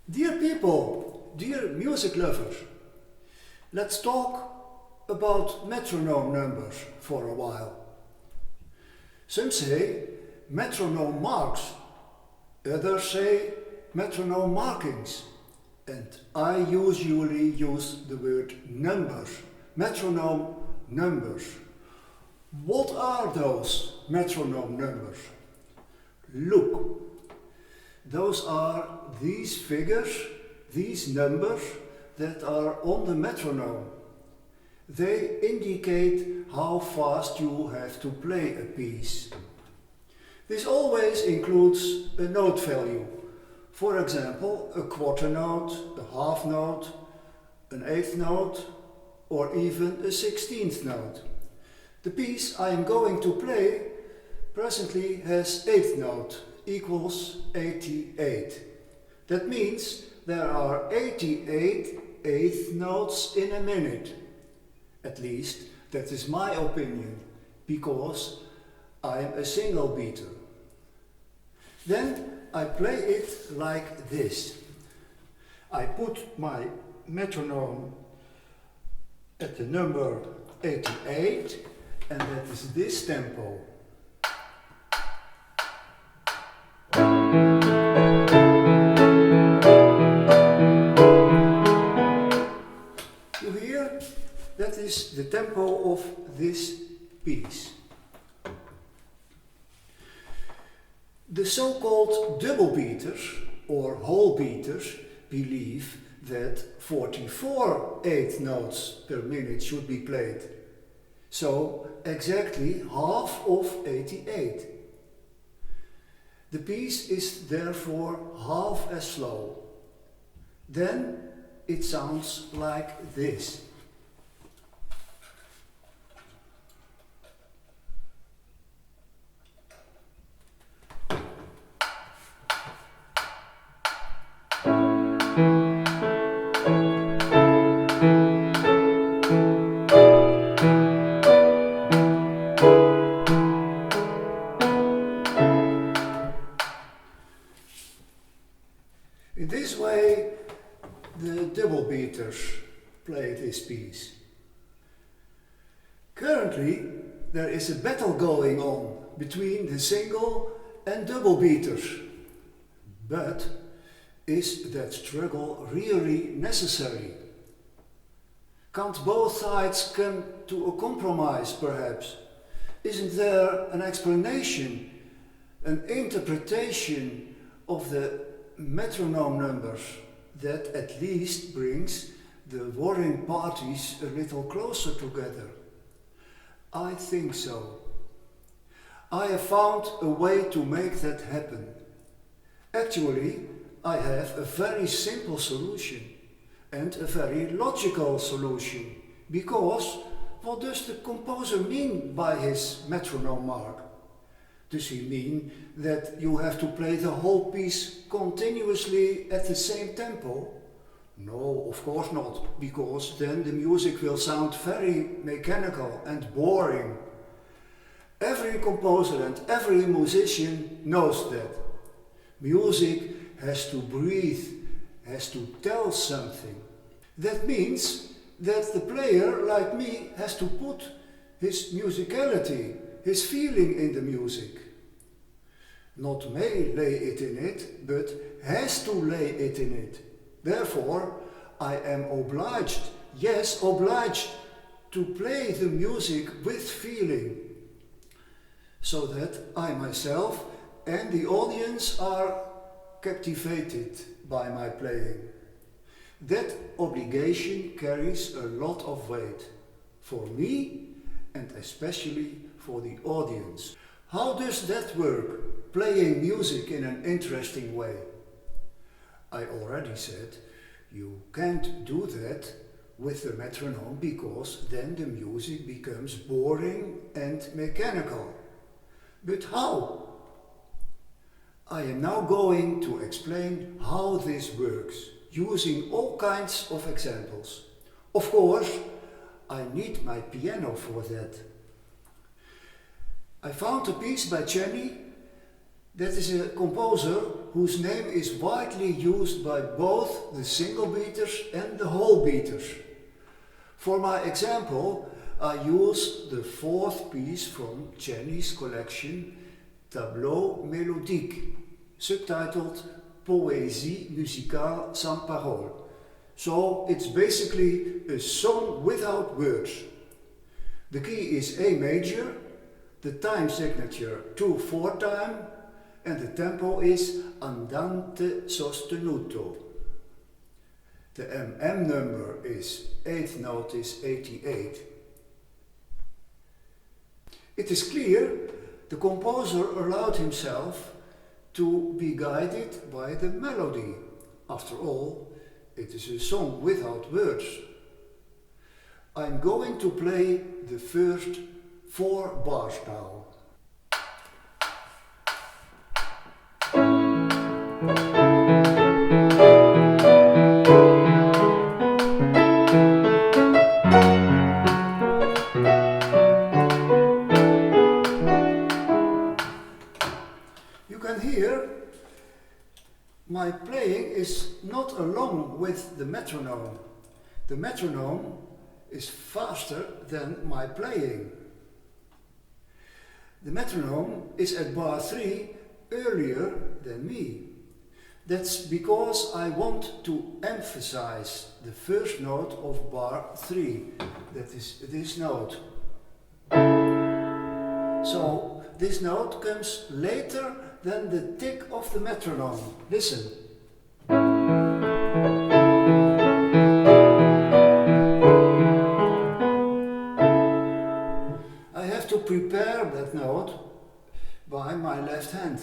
Dear people, dear music lovers, let's talk about metronome numbers for a while. Some say metronome marks, others say metronome markings, and I usually use the word numbers, metronome numbers. What are those metronome numbers? Look, those are these figures, these numbers that are on the metronome. They indicate how fast you have to play a piece. This always includes a note value. For example, a quarter note, a half note, an eighth note, or even a 16th note. The piece I am going to play presently has eighth note equals 88. That means there are 88 eighth notes in a minute. At least that is my opinion, because I am a single beater. Then I play it like this. I put my metronome at the number 88, and that is this tempo. You hear? That is the tempo of this piece. The so-called double beaters or whole beaters believe that 44 eighth notes per minute should be played. So exactly half of 88. The piece is therefore half as slow. Then it sounds like this. In this way, the double beaters play this piece. Currently, there is a battle going on between the single and double beaters. But is that struggle really necessary? Can't both sides come to a compromise, perhaps? Isn't there an explanation, an interpretation of the metronome numbers that at least brings the warring parties a little closer together? I think so. I have found a way to make that happen. Actually, I have a very simple solution and a very logical solution, because what does the composer mean by his metronome mark? Does he mean that you have to play the whole piece continuously at the same tempo? No, of course not, because then the music will sound very mechanical and boring. Every composer and every musician knows that. Music has to breathe, has to tell something. That means that the player, like me, has to put his musicality, his feeling in the music. Not may lay it in it, but has to lay it in it. Therefore, I am obliged, yes, obliged, to play the music with feeling, so that I myself and the audience are captivated by my playing. That obligation carries a lot of weight, for me and especially for the audience. How does that work, playing music in an interesting way? I already said you can't do that with the metronome, because then the music becomes boring and mechanical. But how? I am now going to explain how this works, using all kinds of examples. Of course, I need my piano for that. I found a piece by Jenny That is a composer whose name is widely used by both the single beaters and the whole beaters. For my example, I use the fourth piece from Czerny's collection Tableau mélodique, subtitled Poésie musicale sans paroles. So it's basically a song without words. The key is A major, the time signature 2/4 time, and the tempo is andante sostenuto. The MM number is 8th note is 88. It is clear the composer allowed himself to be guided by the melody. After all, it is a song without words. I'm going to play the first 4 bars now. You can hear my playing is not along with the metronome. The metronome is faster than my playing. The metronome is at bar 3 earlier than me. That's because I want to emphasize the first note of bar 3, that is this note. So this note comes later than the tick of the metronome. Listen. I have to prepare that note by my left hand.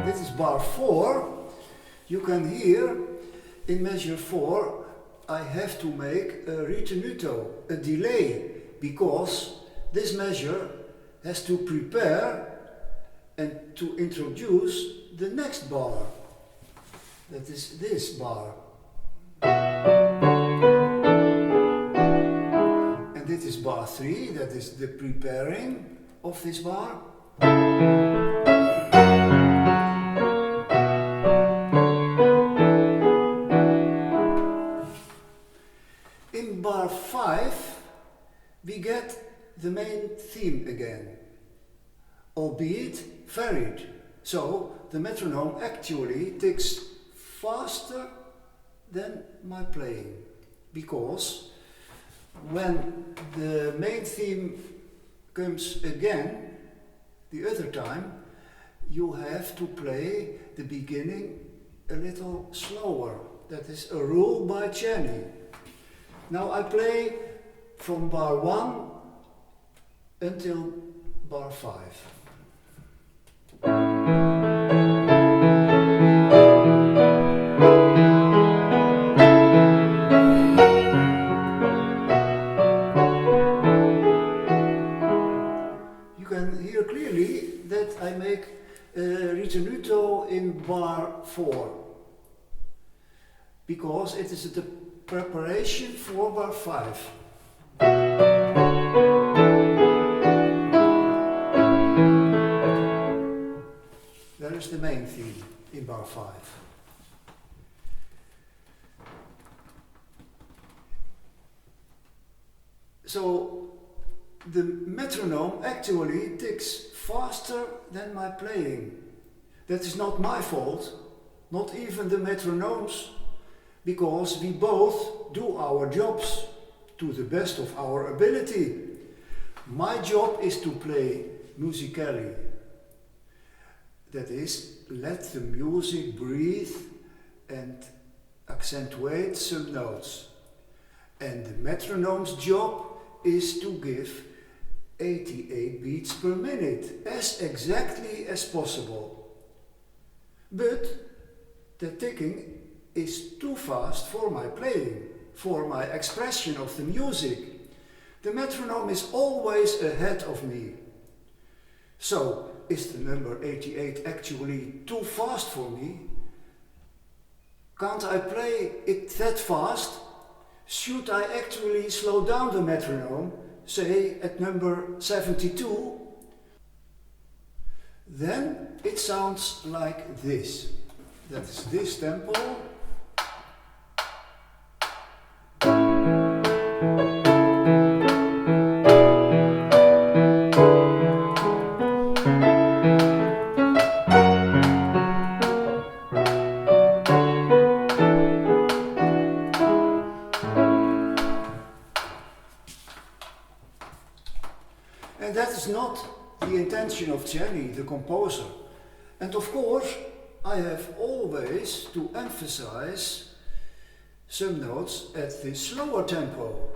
This is bar 4. You can hear in measure 4 I have to make a ritenuto, a delay, because this measure has to prepare and to introduce the next bar. That is this bar. And this is bar 3, that is the preparing of this bar. In bar 5 we get the main theme again, albeit varied. So the metronome actually ticks faster than my playing, because when the main theme comes again the other time, you have to play the beginning a little slower. That is a rule by Czerny. Now I play from bar 1 until bar 5. You can hear clearly that I make a ritenuto in bar 4, because it is the preparation for bar 5. There is the main theme in bar 5. So the metronome actually ticks faster than my playing. That is not my fault, not even the metronome's, because we both do our jobs to the best of our ability. My job is to play musically. That is, let the music breathe and accentuate some notes. And the metronome's job is to give 88 beats per minute, as exactly as possible. But the ticking is too fast for my playing, for my expression of the music. The metronome is always ahead of me. So, is the number 88 actually too fast for me? Can't I play it that fast? Should I actually slow down the metronome, say at number 72? Then it sounds like this. That's this tempo. And that is not the intention of Jenny, the composer. And of course, I have always to emphasize some notes at this slower tempo.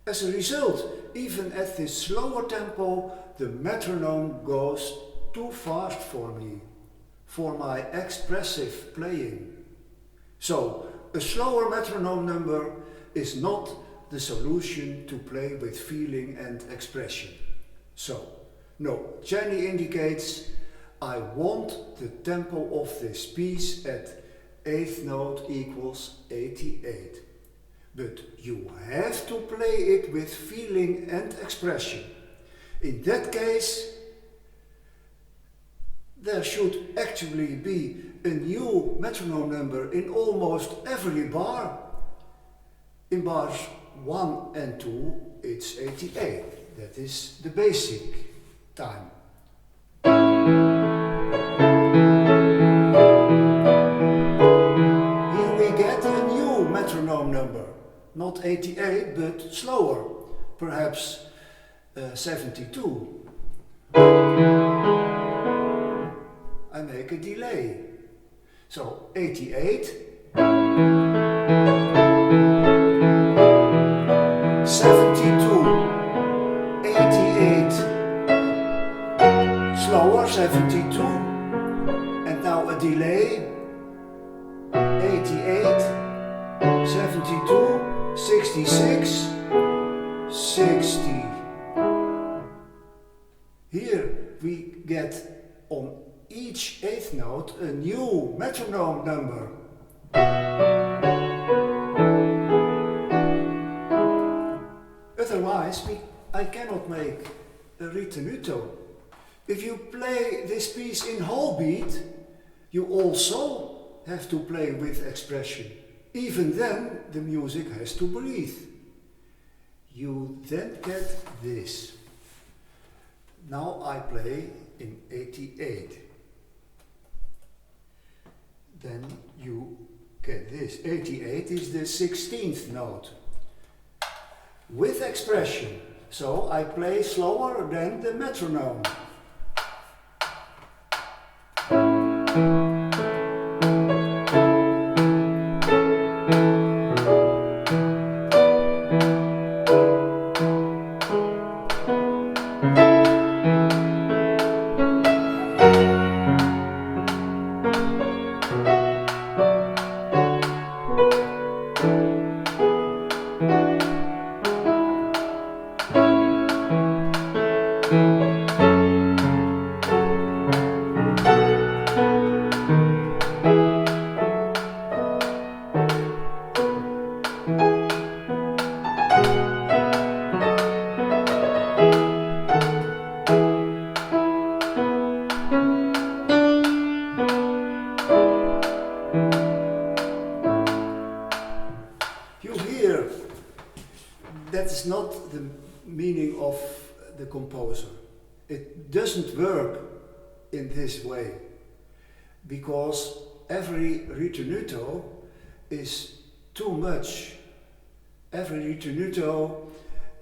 As a result, even at this slower tempo, the metronome goes too fast for me, for my expressive playing. So, a slower metronome number is not the solution to play with feeling and expression. So, no, Jenny indicates I want the tempo of this piece at 8th note equals 88. But you have to play it with feeling and expression. In that case, there should actually be a new metronome number in almost every bar. In bars 1 and 2, it's 88. That is the basic time. Here we get a new metronome number. Not 88, but slower. Perhaps 72. I make a delay. So 88. 72. 88. Slower, 72. And now a delay. 88. 72. 66. 60. Here we get on each 8th note a new metronome number. Otherwise, I cannot make a ritenuto. If you play this piece in whole beat, you also have to play with expression. Even then, the music has to breathe. You then get this. Now I play in 88. Then you get this. 88 is the 16th note. With expression. So I play slower than the metronome. That is not the meaning of the composer. It doesn't work in this way because every ritenuto is too much. Every ritenuto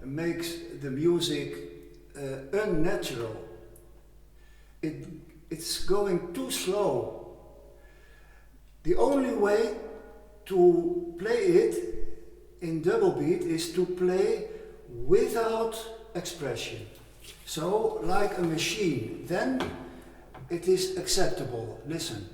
makes the music unnatural. It's going too slow. The only way to play it in double beat is to play without expression. So, like a machine, then it is acceptable. Listen.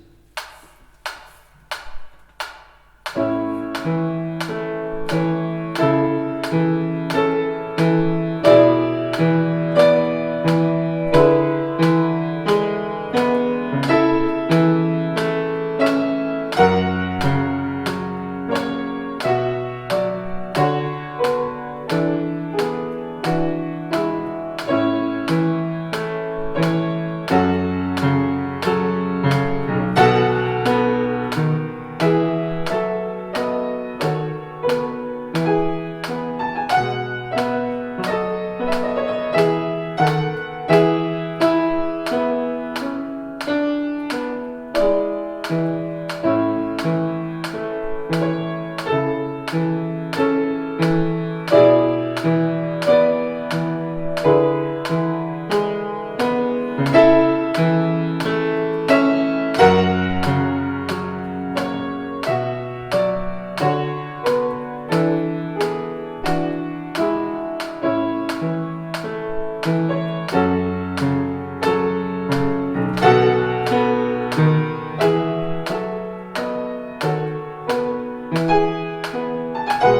But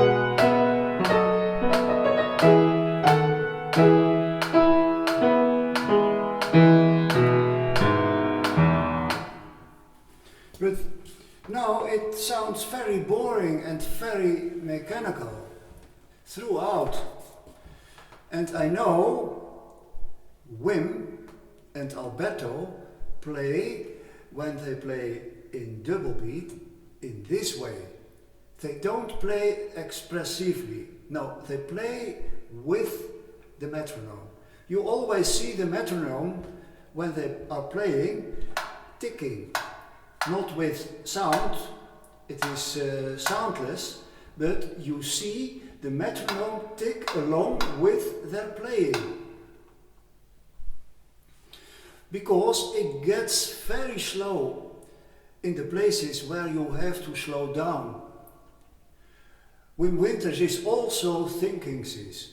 now it sounds very boring and very mechanical throughout. And I know Wim and Alberto play, when they play in double beat, in this way. They don't play expressively. No, they play with the metronome. You always see the metronome when they are playing ticking. Not with sound, it is soundless, but you see the metronome tick along with their playing. Because it gets very slow in the places where you have to slow down. Wim Winters is also thinking this.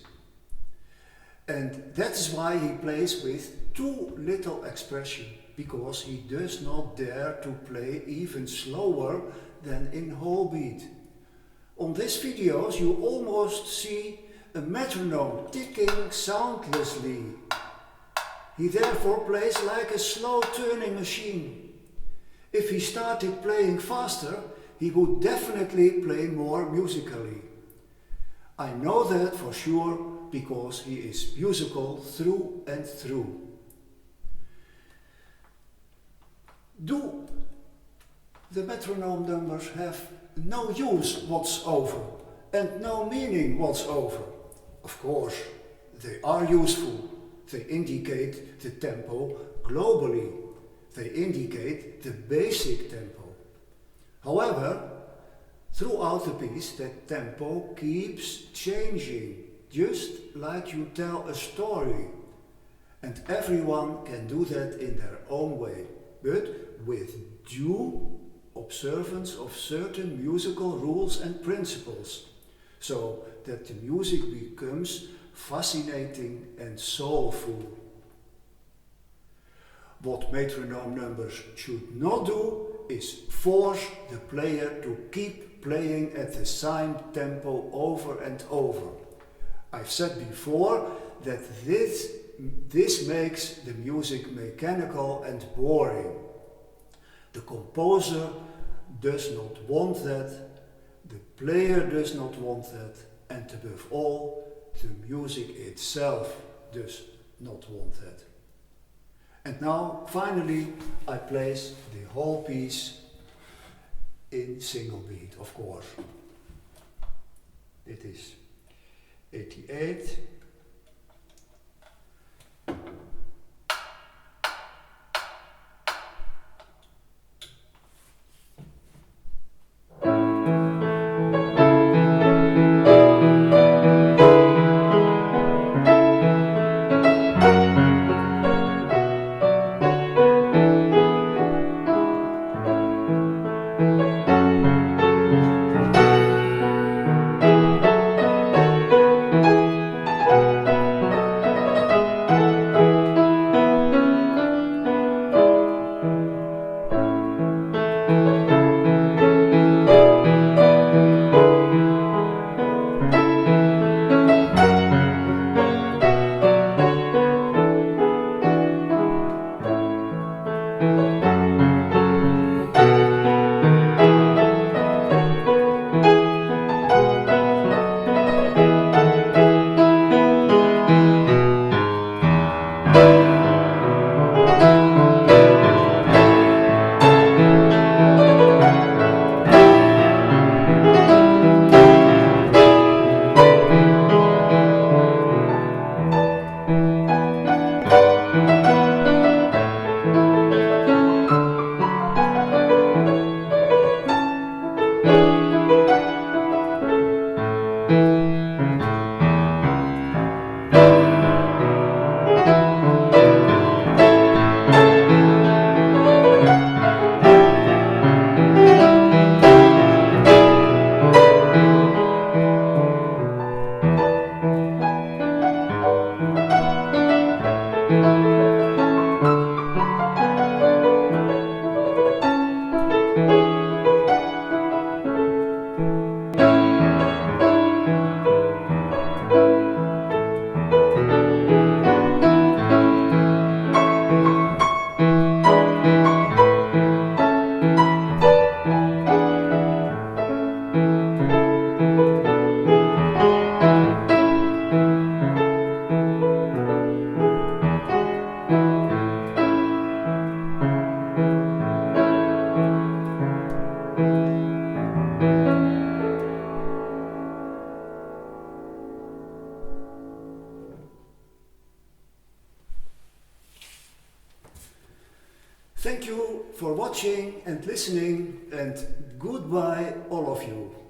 And that's why he plays with too little expression, because he does not dare to play even slower than in whole beat. On these videos you almost see a metronome ticking soundlessly. He therefore plays like a slow turning machine. If he started playing faster, he would definitely play more musically. I know that for sure because he is musical through and through. Do the metronome numbers have no use whatsoever and no meaning whatsoever? Of course, they are useful. They indicate the tempo globally. They indicate the basic tempo. However, throughout the piece, that tempo keeps changing, just like you tell a story. And everyone can do that in their own way, but with due observance of certain musical rules and principles, so that the music becomes fascinating and soulful. What metronome numbers should not do is force the player to keep playing at the same tempo over and over. I've said before that this makes the music mechanical and boring. The composer does not want that, the player does not want that, and above all, the music itself does not want that. And now, finally, I place the whole piece in single beat, of course. It is 88. Thank you for watching and listening, and goodbye all of you.